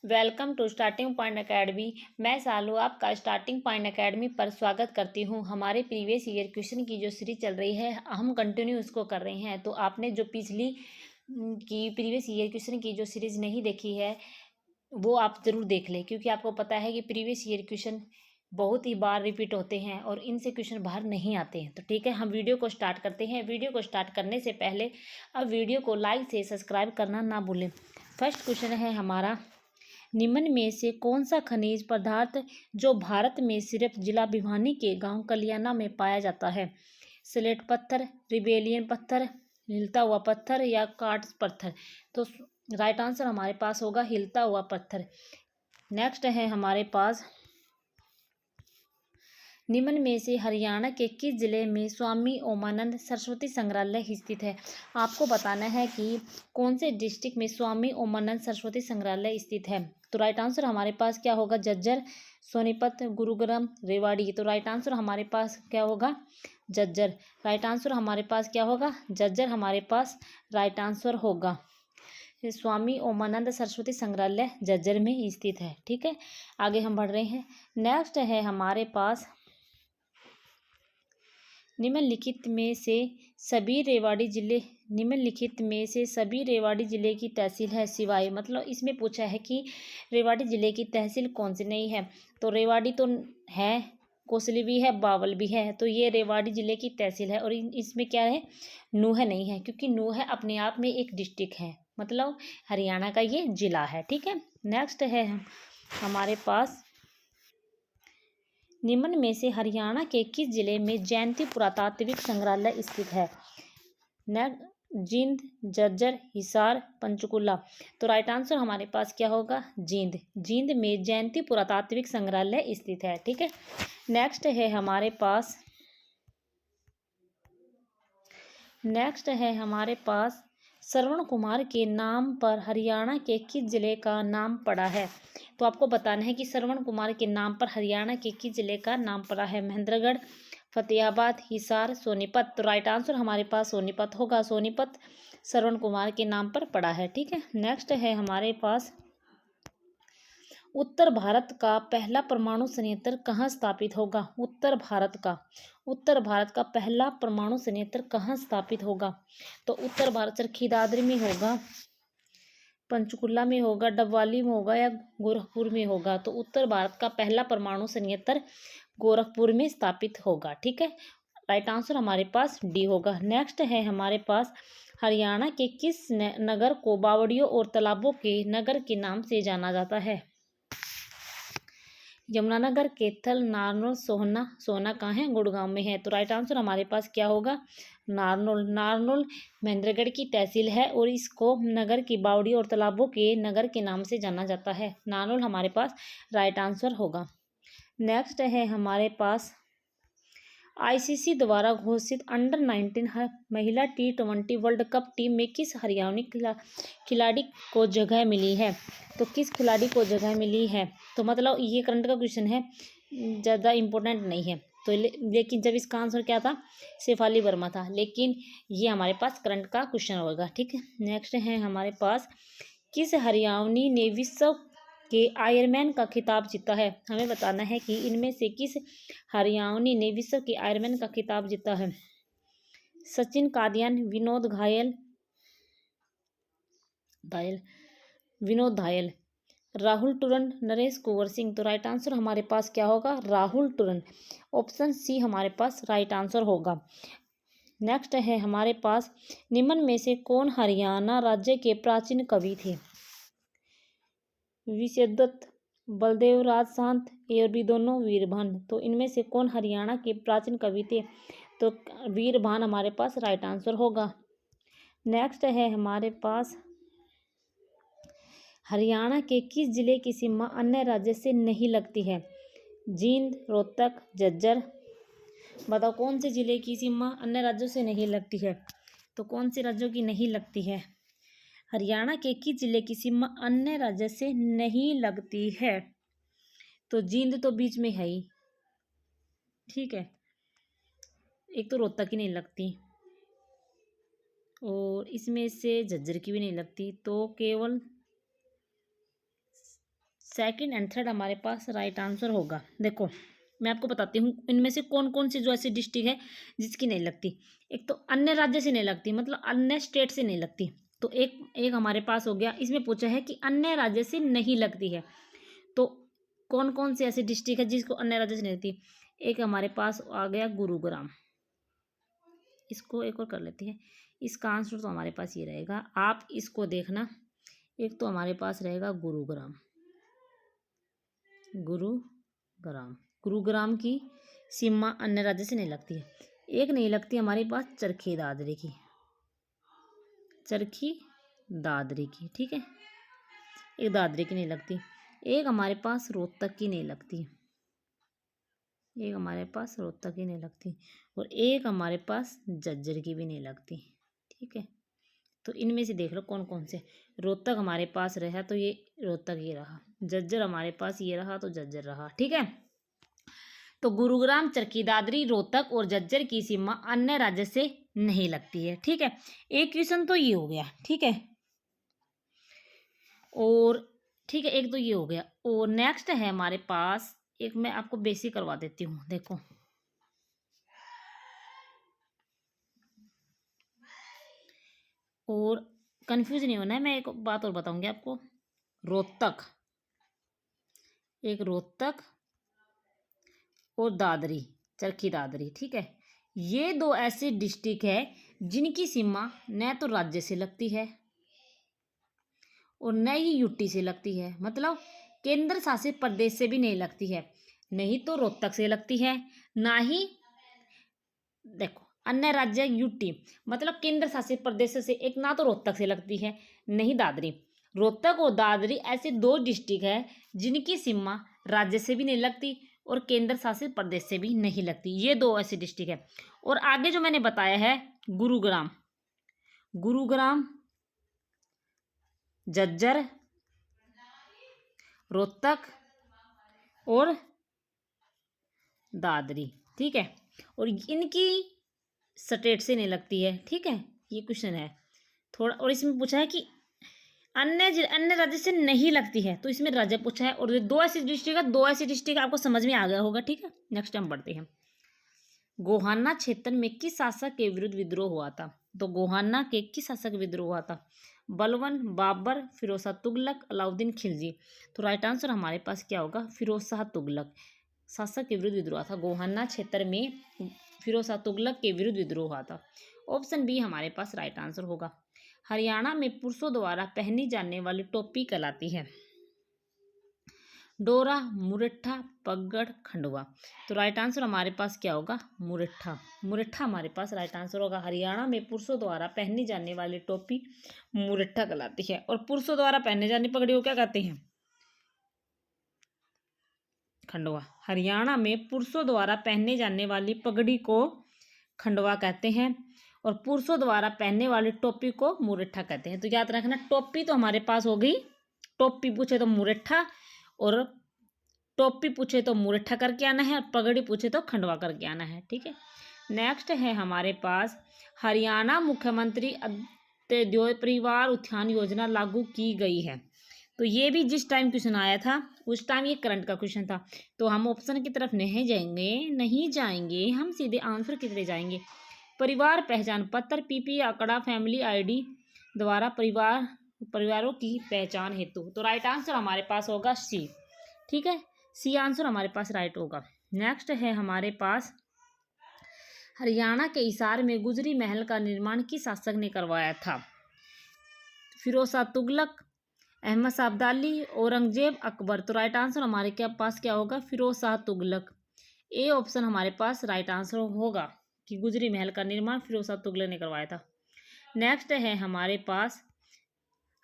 Welcome to Starting Point Academy. मैं सालू आपका starting Point academy पर स्वागत करती हूं। हमारे प्रीवियस ईयर क्वेश्चन की जो सीरीज चल रही है हम कंटिन्यू उसको कर रहे हैं। तो आपने जो पिछली की प्रीवियस ईयर क्वेश्चन की जो सीरीज नहीं देखी है वो आप ज़रूर देख लें, क्योंकि आपको पता है कि प्रीवियस ईयर क्वेश्चन बहुत ही बार रिपीट होते हैं और इनसे क्वेश्चन बाहर नहीं आते हैं। तो ठीक है, हम वीडियो को स्टार्ट करते हैं। वीडियो को स्टार्ट करने से पहले अब वीडियो को लाइक से सब्सक्राइब करना ना भूलें। फर्स्ट क्वेश्चन है हमारा, निम्न में से कौन सा खनिज पदार्थ जो भारत में सिर्फ जिला भिवानी के गांव कलियाना में पाया जाता है? स्लेट पत्थर, रिबेलियन पत्थर, हिलता हुआ पत्थर या कार्ट्स पत्थर? तो राइट आंसर हमारे पास होगा हिलता हुआ पत्थर। नेक्स्ट है हमारे पास, निम्न में से हरियाणा के किस जिले में स्वामी ओमानंद सरस्वती संग्रहालय स्थित है? आपको बताना है कि कौन से डिस्ट्रिक्ट में स्वामी ओमानंद सरस्वती संग्रहालय स्थित है। तो राइट आंसर हमारे पास क्या होगा? झज्जर, सोनीपत, गुरुग्राम, रेवाड़ी। तो राइट आंसर हमारे पास क्या होगा? झज्जर। राइट आंसर हमारे पास क्या होगा? झज्जर हमारे पास राइट आंसर होगा। स्वामी ओमानंद सरस्वती संग्रहालय झज्जर में स्थित है। ठीक है, आगे हम बढ़ रहे हैं। नेक्स्ट है हमारे पास, निम्नलिखित में से सभी रेवाड़ी जिले की तहसील है सिवाय, मतलब इसमें पूछा है कि रेवाड़ी जिले की तहसील कौन सी नहीं है। तो रेवाड़ी तो है, कोसली भी है, बावल भी है। तो ये रेवाड़ी जिले की तहसील है और इसमें क्या है? नूंह नहीं है, क्योंकि नूंह अपने आप में एक डिस्ट्रिक्ट है, मतलब हरियाणा का ये जिला है। ठीक है, नेक्स्ट है हमारे पास, निम्न में से हरियाणा के किस जिले में जयंती पुरातात्विक संग्रहालय स्थित है? जींद, झज्जर, हिसार, पंचकुला। तो राइट आंसर हमारे पास क्या होगा? जींद। जींद में जयंती पुरातात्विक संग्रहालय स्थित है। ठीक है, नेक्स्ट है हमारे पास श्रवण कुमार के नाम पर हरियाणा के किस जिले का नाम पड़ा है? तो आपको बताना है कि श्रवण कुमार के नाम पर हरियाणा के किस जिले का नाम पड़ा है? महेंद्रगढ़, फतेहाबाद, हिसार, सोनीपत। तो राइट आंसर हमारे पास सोनीपत होगा। सोनीपत श्रवण कुमार के नाम पर पड़ा है। ठीक है, नेक्स्ट है हमारे पास, उत्तर भारत का पहला परमाणु संयंत्र कहाँ स्थापित होगा? उत्तर भारत का पहला परमाणु संयंत्र कहाँ स्थापित होगा? तो उत्तर भारत चरखी दादरी में होगा, पंचकुला में होगा, डबवाली में होगा या गोरखपुर में होगा? तो उत्तर भारत का पहला परमाणु संयंत्र गोरखपुर में स्थापित होगा। ठीक है, राइट आंसर हमारे पास डी होगा। नेक्स्ट है हमारे पास, हरियाणा के किस नगर को बावड़ियों और तालाबों के नगर के नाम से जाना जाता है? यमुनानगर, कैथल, नारनौल, सोहना कहाँ है? गुड़गांव में है। तो राइट आंसर हमारे पास क्या होगा? नारनौल महेंद्रगढ़ की तहसील है और इसको नगर की बावड़ी और तालाबों के नगर के नाम से जाना जाता है। नारनौल हमारे पास राइट आंसर होगा। नेक्स्ट है हमारे पास, आईसीसी द्वारा घोषित अंडर-19 महिला T20 वर्ल्ड कप टीम में किस हरियाणवी खिलाड़ी को जगह मिली है? तो किस खिलाड़ी को जगह मिली है? तो मतलब ये करंट का क्वेश्चन है, ज़्यादा इम्पोर्टेंट नहीं है। तो लेकिन जब इसका आंसर क्या था? शेफाली वर्मा था, लेकिन ये हमारे पास करंट का क्वेश्चन होगा। ठीक है, नेक्स्ट है हमारे पास, किस हरियाणवी ने विश्व के आयरमैन का खिताब जीता है? हमें बताना है कि इनमें से किस हरियाणवी ने विश्व के आयरमैन का खिताब जीता है। सचिन कादियान, विनोद धायल, राहुल टुरन, नरेश कुंवर सिंह। तो राइट आंसर हमारे पास क्या होगा? राहुल टुरन। ऑप्शन सी हमारे पास राइट आंसर होगा। नेक्स्ट है हमारे पास, निम्न में से कौन हरियाणा राज्य के प्राचीन कवि थे? विशेषदत्त, बलदेव राज शांत, और भी दोनों वीरभान। तो इनमें से कौन हरियाणा के प्राचीन कवि थे? तो वीरभान हमारे पास राइट आंसर होगा। नेक्स्ट है हमारे पास, हरियाणा के किस जिले की सीमा अन्य राज्य से नहीं लगती है? जींद, रोहतक, झज्जर। बताओ कौन से जिले की सीमा अन्य राज्यों से नहीं लगती है? तो कौन से राज्यों की नहीं लगती है? हरियाणा के किस जिले की सीमा अन्य राज्य से नहीं लगती है? तो जींद तो बीच में है ही। ठीक है, एक तो रोहतक की नहीं लगती और इसमें से झज्जर की भी नहीं लगती, तो केवल सेकंड एंड थर्ड हमारे पास राइट आंसर होगा। देखो मैं आपको बताती हूँ इनमें से कौन कौन सी जो ऐसी डिस्ट्रिक्ट है जिसकी नहीं लगती। एक तो अन्य राज्य से नहीं लगती, मतलब अन्य स्टेट से नहीं लगती। तो एक एक हमारे पास हो गया। इसमें पूछा है कि अन्य राज्य से नहीं लगती है, तो कौन कौन सी ऐसी डिस्ट्रिक्ट है जिसको अन्य राज्य से नहीं लगती। एक हमारे पास आ गया गुरुग्राम, इसको एक और कर लेते हैं। इसका आंसर तो हमारे पास ये रहेगा, आप इसको देखना। एक तो हमारे पास रहेगा गुरुग्राम, गुरुग्राम गुरुग्राम की सीमा अन्य राज्य से नहीं लगती है। एक नहीं लगती हमारे पास चरखी दादरी की, चरखी दादरी की, ठीक है, एक दादरी की नहीं लगती। एक हमारे पास रोहतक की नहीं लगती, एक हमारे पास रोहतक की नहीं लगती, और एक हमारे पास झज्जर की भी नहीं लगती, ठीक है। तो इनमें से देख लो कौन कौन से। रोहतक हमारे पास रहा तो ये रोहतक ये रहा, झज्जर हमारे पास ये रहा तो झज्जर रहा, ठीक है। तो गुरुग्राम, चरखी दादरी, रोहतक और झज्जर की सीमा अन्य राज्य से नहीं लगती है, ठीक है। एक क्वेश्चन तो ये हो गया, ठीक है। और ठीक है, एक तो ये हो गया। और नेक्स्ट है हमारे पास एक, मैं आपको बेसिक करवा देती हूँ। देखो और कंफ्यूज नहीं होना है, मैं एक बात और बताऊंगी आपको। रोहतक, एक रोहतक और दादरी, चरखी दादरी, ठीक है। ये दो ऐसे डिस्ट्रिक्ट है जिनकी सीमा न तो राज्य से लगती है और न ही यूटी से लगती है, मतलब केंद्र शासित प्रदेश से भी नहीं लगती है। नहीं तो रोहतक से लगती है, ना ही देखो अन्य राज्य यूटी, मतलब केंद्र शासित प्रदेश से एक, ना तो रोहतक से लगती है नहीं दादरी। रोहतक और दादरी ऐसे दो डिस्ट्रिक्ट है जिनकी सीमा राज्य से भी नहीं लगती और केंद्र शासित प्रदेश से भी नहीं लगती। ये दो ऐसे डिस्ट्रिक्ट है। और आगे जो मैंने बताया है गुरुग्राम, गुरुग्राम, झज्जर, रोहतक और दादरी, ठीक है। और इनकी स्टेट से नहीं लगती है, ठीक है। ये क्वेश्चन है थोड़ा। और इसमें पूछा है कि अन्य राज्य से नहीं लगती है, तो इसमें राज्य पूछा है। और दो ऐसी डिस्ट्रिक्ट है, दो ऐसी डिस्ट्रिक्ट आपको समझ में आ गया होगा, ठीक है। नेक्स्ट टाइम बढ़ते हैं। गोहाना क्षेत्र में किस शासक के विरुद्ध विद्रोह हुआ था। तो गोहाना के किस शासक विद्रोह हुआ था। बलवन, बाबर, फिरोज शाह तुगलक, अलाउद्दीन खिलजी। तो राइट आंसर हमारे पास क्या होगा, फिरोज शाह तुगलक शासक के विरुद्ध विद्रोह था। गोहाना क्षेत्र में फिरोज शाह तुगलक के विरुद्ध विद्रोह हुआ था। ऑप्शन बी हमारे पास राइट आंसर होगा। हरियाणा में पुरुषों द्वारा पहनी जाने वाली टोपी कहलाती है डोरा, मुरेठा, पगड़, खंडवा। तो राइट आंसर हमारे पास क्या होगा, मुरेठा। मुरेठा हमारे पास राइट आंसर होगा। हरियाणा में पुरुषों द्वारा पहनी जाने वाली टोपी मुरेठा कहलाती है। और पुरुषों द्वारा पहने जाने पगड़ी को क्या कहते हैं, खंडवा। हरियाणा में पुरुषों द्वारा पहने जाने वाली पगड़ी को खंडवा कहते हैं और पुरुषों द्वारा पहनने वाली टोपी को मुरेठा कहते हैं। तो याद रखना, टोपी तो हमारे पास हो गई, टोपी पूछे तो मुरेठा, और टोपी पूछे तो मुरेठा करके आना है, और पगड़ी पूछे तो खंडवा करके आना है, ठीक है। नेक्स्ट है हमारे पास, हरियाणा मुख्यमंत्री अंत्योदय परिवार उत्थान योजना लागू की गई है। तो ये भी जिस टाइम क्वेश्चन आया था उस टाइम ये करंट का क्वेश्चन था। तो हम ऑप्शन की तरफ नहीं जाएंगे, हम सीधे आंसर की तरफ जाएंगे। परिवार पहचान पत्र, पीपी आंकड़ा, फैमिली आईडी द्वारा परिवारों की पहचान हेतु। तो राइट आंसर हमारे पास होगा सी, ठीक है। सी आंसर हमारे पास राइट होगा। नेक्स्ट है हमारे पास, हरियाणा के हिसार में गुजरी महल का निर्माण किस शासक ने करवाया था। फिरोज शाह तुगलक, अहमद शाह अब्दाली, औरंगजेब, अकबर। तो राइट आंसर हमारे पास क्या होगा, फिरोज शाह तुगलक। ए ऑप्शन हमारे पास राइट आंसर होगा कि गुजरी महल का निर्माण फिरोज शाह तुगलक ने करवाया था। नेक्स्ट है हमारे पास,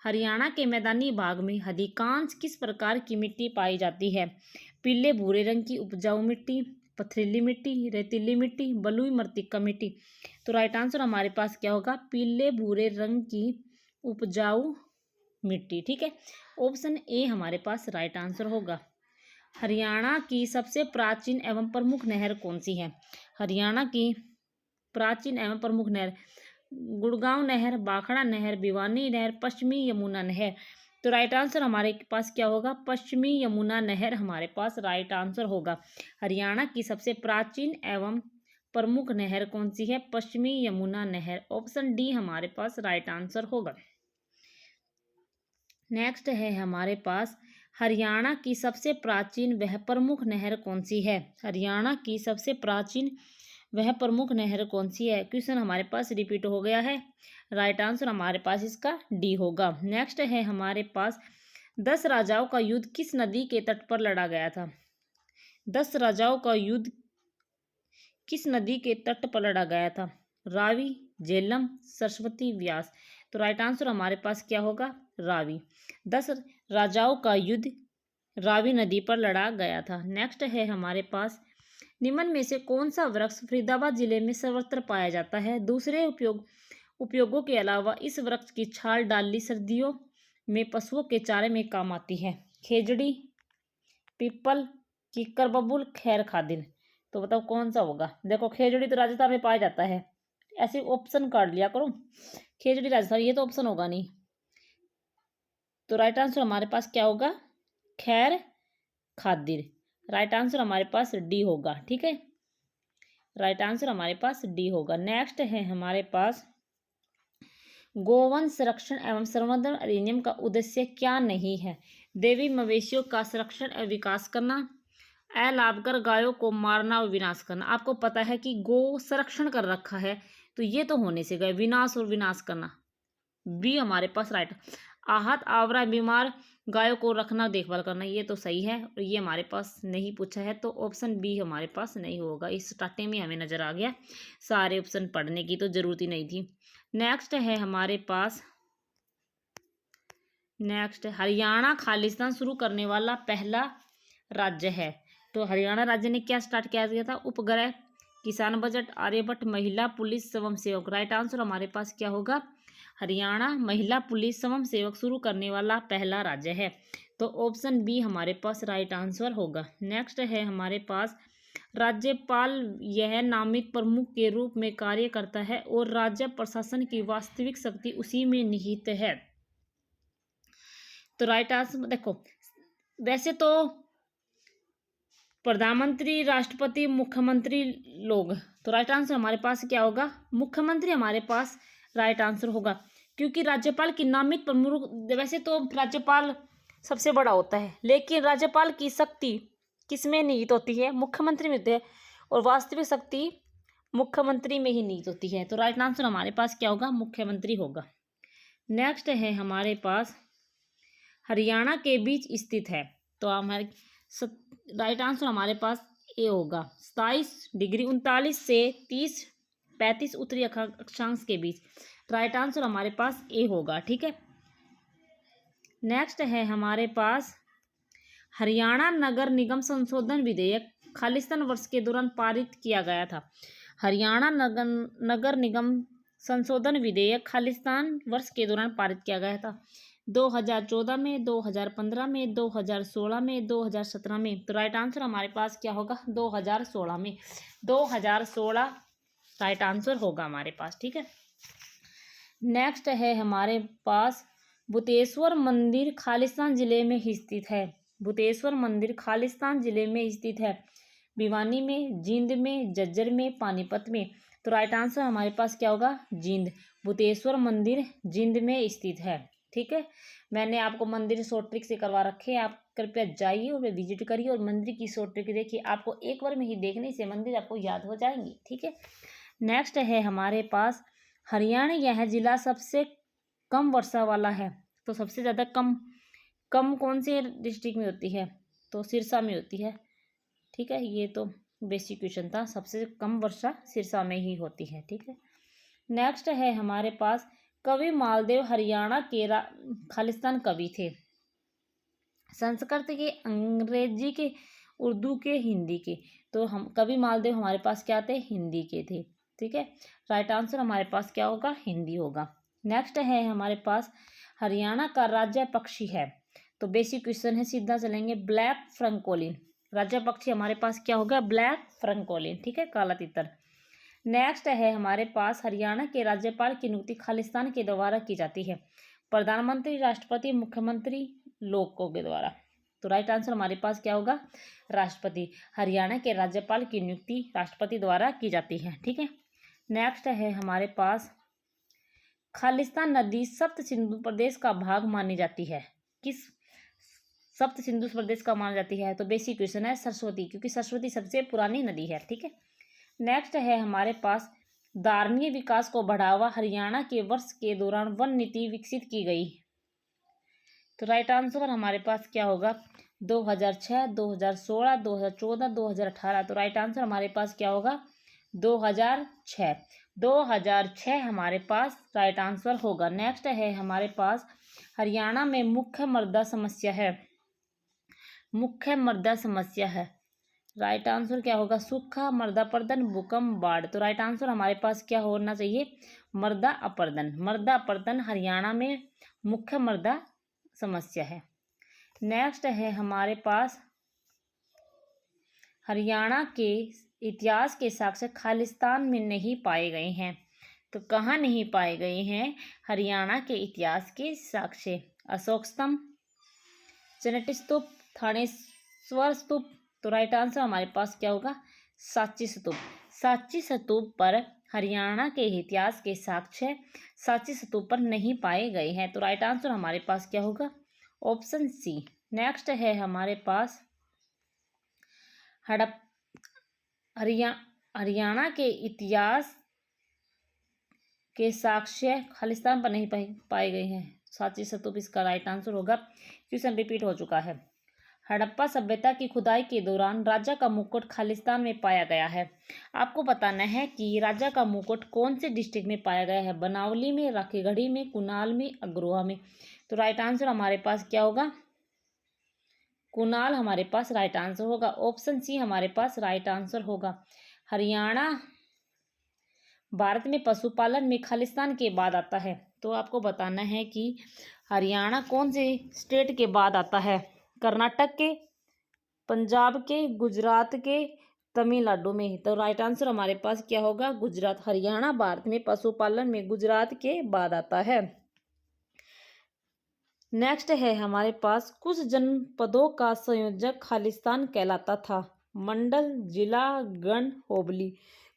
हरियाणा के मैदानी भाग में अधिकांश किस प्रकार की मिट्टी पाई जाती है। पीले भूरे रंग की उपजाऊ मिट्टी, पथरीली मिट्टी, रेतीली मिट्टी, बलुई मृत्तिका मिट्टी। तो राइट आंसर हमारे पास क्या होगा, पीले भूरे रंग की उपजाऊ मिट्टी, ठीक है। ऑप्शन ए हमारे पास राइट आंसर होगा। हरियाणा की सबसे प्राचीन एवं प्रमुख नहर कौन सी है। हरियाणा की प्राचीन एवं प्रमुख नहर, गुड़गांव नहर, बाखड़ा नहर, भिवानी नहर, पश्चिमी यमुना नहर। तो राइट आंसर हमारे पास क्या होगा, पश्चिमी यमुना नहर हमारे पास राइट आंसर होगा। हरियाणा की सबसे प्राचीन एवं प्रमुख नहर कौन सी है, पश्चिमी यमुना नहर। ऑप्शन डी हमारे पास राइट आंसर होगा। नेक्स्ट है हमारे पास हरियाणा की सबसे प्राचीन वह प्रमुख नहर कौन सी है, हरियाणा की सबसे प्राचीन वह प्रमुख नहर कौन सी है। क्वेश्चन हमारे पास रिपीट हो गया है, राइट आंसर हमारे पास इसका डी होगा। नेक्स्ट है हमारे पास 10 राजाओं का युद्ध किस नदी के तट पर लड़ा गया था, 10 राजाओं का युद्ध किस नदी के तट पर लड़ा गया था, रावी, झेलम, सरस्वती, व्यास। तो राइट आंसर हमारे पास क्या होगा, रावी। 10 राजाओं का युद्ध रावी नदी पर लड़ा गया था। नेक्स्ट है हमारे पास निम्न में से कौन सा वृक्ष फरीदाबाद जिले में सर्वत्र पाया जाता है। दूसरे उपयोगों के अलावा इस वृक्ष की छाल डाली सर्दियों में पशुओं के चारे में काम आती है। खेजड़ी, पीपल, किक्कर बबूल, खैर खादिन। तो बताओ कौन सा होगा। देखो खेजड़ी तो राजस्थान में पाया जाता है, ऐसे ऑप्शन काट लिया करो। खेजड़ी राजस्थान, ये तो ऑप्शन होगा नहीं। तो राइट आंसर हमारे पास क्या होगा, खैर खादिर। राइट आंसर हमारे पास डी होगा। ठीक है, राइट आंसर हमारे पास डी होगा। नेक्स्ट है हमारे पास गोवंश संरक्षण एवं संवर्धन अधिनियम का उद्देश्य क्या नहीं है। देवी मवेशियों का संरक्षण एवं विकास करना, अलाभकर गायों को मारना और विनाश करना। आपको पता है कि गो संरक्षण कर रखा है, तो ये तो होने से गए, विनाश और विनाश करना, बी हमारे पास राइट। आहत, आवरा, बीमार गायों को रखना, देखभाल करना, ये तो सही है और ये हमारे पास नहीं पूछा है, तो ऑप्शन बी हमारे पास नहीं होगा। इस स्टार्टिंग में हमें नजर आ गया, सारे ऑप्शन पढ़ने की तो जरूरत ही नहीं थी। नेक्स्ट है हमारे पास, नेक्स्ट हरियाणा खालिस्तान शुरू करने वाला पहला राज्य है। तो हरियाणा राज्य ने क्या स्टार्ट किया था, उपग्रह, किसान बजट, आर्यभट्ट, महिला पुलिस, स्वयं सेवक। राइट आंसर हमारे पास क्या होगा, हरियाणा महिला पुलिस स्वयं सेवक शुरू करने वाला पहला राज्य है। तो ऑप्शन बी हमारे पास राइट आंसर होगा। नेक्स्ट है हमारे पास राज्यपाल, यह नामित प्रमुख के रूप में कार्य करता है और राज्य प्रशासन की वास्तविक शक्ति उसी में निहित है। तो राइट आंसर देखो, वैसे तो प्रधानमंत्री, राष्ट्रपति, मुख्यमंत्री लोग, तो राइट आंसर हमारे पास क्या होगा, मुख्यमंत्री हमारे पास राइट आंसर होगा, क्योंकि राज्यपाल की नामित प्रमुख, वैसे तो राज्यपाल सबसे बड़ा होता है, लेकिन राज्यपाल की शक्ति किसमें निहित होती है, मुख्यमंत्री में होती है, और वास्तविक शक्ति मुख्यमंत्री में ही निहित होती है। तो राइट आंसर हमारे पास क्या होगा, मुख्यमंत्री होगा। नेक्स्ट है हमारे पास हरियाणा के बीच स्थित है। तो हमारे राइट आंसर हमारे पास ए होगा, 27 डिग्री 39 से 35 उत्तरी अक्षांश के बीच। राइट आंसर हमारे पास ए होगा। ठीक है, नेक्स्ट है हमारे पास हरियाणा नगर निगम संशोधन विधेयक खालिस्तान वर्ष के दौरान पारित किया गया था। हरियाणा नगर निगम संशोधन विधेयक खालिस्तान वर्ष के दौरान पारित किया गया था 2014 में, 2015 में, 2016 में, 2017 में। तो राइट आंसर हमारे पास क्या होगा, 2016 में। 2016 राइट आंसर होगा हमारे पास। ठीक है, नेक्स्ट है हमारे पास भूतेश्वर मंदिर खालिस्तान जिले में ही स्थित है। भूतेश्वर मंदिर खालिस्तान जिले में स्थित है, भिवानी में, जींद में, झज्जर में, पानीपत में। तो राइट आंसर हमारे पास क्या होगा, जींद। भूतेश्वर मंदिर जींद में स्थित है। ठीक है, मैंने आपको मंदिर शॉर्ट ट्रिक से करवा रखे हैं, आप कृपया जाइए और विजिट करिए और मंदिर की शॉर्ट ट्रिक देखिए, आपको एक बार में ही देखने से मंदिर आपको याद हो जाएंगी। ठीक है, नेक्स्ट है हमारे पास हरियाणा, यह जिला सबसे कम वर्षा वाला है। तो सबसे ज़्यादा कम कौन से डिस्ट्रिक्ट में होती है, तो सिरसा में होती है। ठीक है, ये तो बेसिक क्वेश्चन था, सबसे कम वर्षा सिरसा में ही होती है। ठीक है, नेक्स्ट है हमारे पास कवि मालदेव हरियाणा के खालिस्तान कवि थे। संस्कृत के, अंग्रेजी के, उर्दू के, हिंदी के। तो हम कवि मालदेव हमारे पास क्या थे, हिंदी के थे। ठीक है, राइट आंसर हमारे पास क्या होगा, हिंदी होगा। नेक्स्ट है हमारे पास हरियाणा का राज्य पक्षी है। तो बेसिक क्वेश्चन है, सीधा चलेंगे, ब्लैक फ्रंकोलिन। राज्य पक्षी हमारे पास क्या होगा, ब्लैक फ्रंकोलिन। ठीक है, काला तितर। नेक्स्ट है हमारे पास हरियाणा के राज्यपाल की नियुक्ति खालिस्तान के द्वारा की जाती है। प्रधानमंत्री, राष्ट्रपति, मुख्यमंत्री, लोगों के द्वारा। तो राइट आंसर हमारे पास क्या होगा? राष्ट्रपति। हरियाणा के राज्यपाल की नियुक्ति राष्ट्रपति द्वारा की जाती है। ठीक है। नेक्स्ट है हमारे पास, खालिस्तान नदी सप्त सिंधु प्रदेश का भाग मानी जाती है। किस सप्त सिंधु प्रदेश का माना जाती है? तो बेसिक क्वेश्चन है, सरस्वती, क्योंकि सरस्वती सबसे पुरानी नदी है। ठीक है। नेक्स्ट है हमारे पास, धारणीय विकास को बढ़ावा हरियाणा के वर्ष के दौरान वन नीति विकसित की गई। तो राइट आंसर हमारे पास क्या होगा? 2006, 2016, 2014, 2018। तो राइट आंसर हमारे पास क्या होगा? 2006। 2006 हमारे पास राइट आंसर होगा। नेक्स्ट है हमारे पास, हरियाणा में मुख्य मृदा समस्या है। मुख्य मृदा समस्या है, राइट आंसर क्या होगा? सूखा, मृदा अपरदन, भूकंप, बाढ़। तो राइट आंसर हमारे पास क्या होना चाहिए? मृदा अपरदन। मृदा अपरदन हरियाणा में मुख्य मृदा समस्या है। नेक्स्ट है हमारे पास, हरियाणा के इतिहास के साक्ष्य खालिस्तान में नहीं पाए गए हैं। तो कहाँ नहीं पाए गए हैं हरियाणा के इतिहास के साक्ष्य? अशोक स्तंभ, चनट स्तूप, थानेश्वर स्तूप। तो राइट आंसर हमारे पास क्या होगा? सांची स्तूप। सांची स्तूप पर हरियाणा के इतिहास के साक्ष्य सांची स्तूप पर नहीं पाए गए हैं। तो राइट आंसर हमारे पास क्या होगा? Option C. नेक्स्ट है हमारे पास, हरियाणा के इतिहास के साक्ष्य खालिस्तान पर नहीं पाए गए हैं। सांची स्तूप इसका राइट आंसर होगा। क्वेश्चन रिपीट हो चुका है। हड़प्पा सभ्यता की खुदाई के दौरान राजा का मुकुट खालिस्तान में पाया गया है। आपको बताना है कि राजा का मुकुट कौन से डिस्ट्रिक्ट में पाया गया है? बनावली में, राखीगढ़ी में, कुनाल में, अग्रोहा में। तो राइट आंसर हमारे पास क्या होगा? कुनाल हमारे पास राइट आंसर होगा। ऑप्शन सी हमारे पास राइट आंसर होगा। हरियाणा भारत में पशुपालन में खालिस्तान के बाद आता है। तो आपको बताना है कि हरियाणा कौन से स्टेट के बाद आता है? कर्नाटक के, पंजाब के, गुजरात के, तमिलनाडु में। तो राइट आंसर हमारे पास क्या होगा? गुजरात। हरियाणा भारत में पशुपालन में गुजरात के बाद आता है। नेक्स्ट है हमारे पास, कुछ जनपदों का संयोजक खालिस्तान कहलाता था। मंडल, जिला, गण, होबली।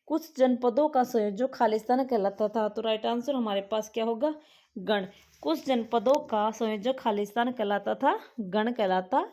कुछ जनपदों का संयोजक खालिस्तान कहलाता था। तो राइट आंसर हमारे पास क्या होगा? गण। कुछ जनपदों का संयोजक खालिस्तान कहलाता था, गण कहलाता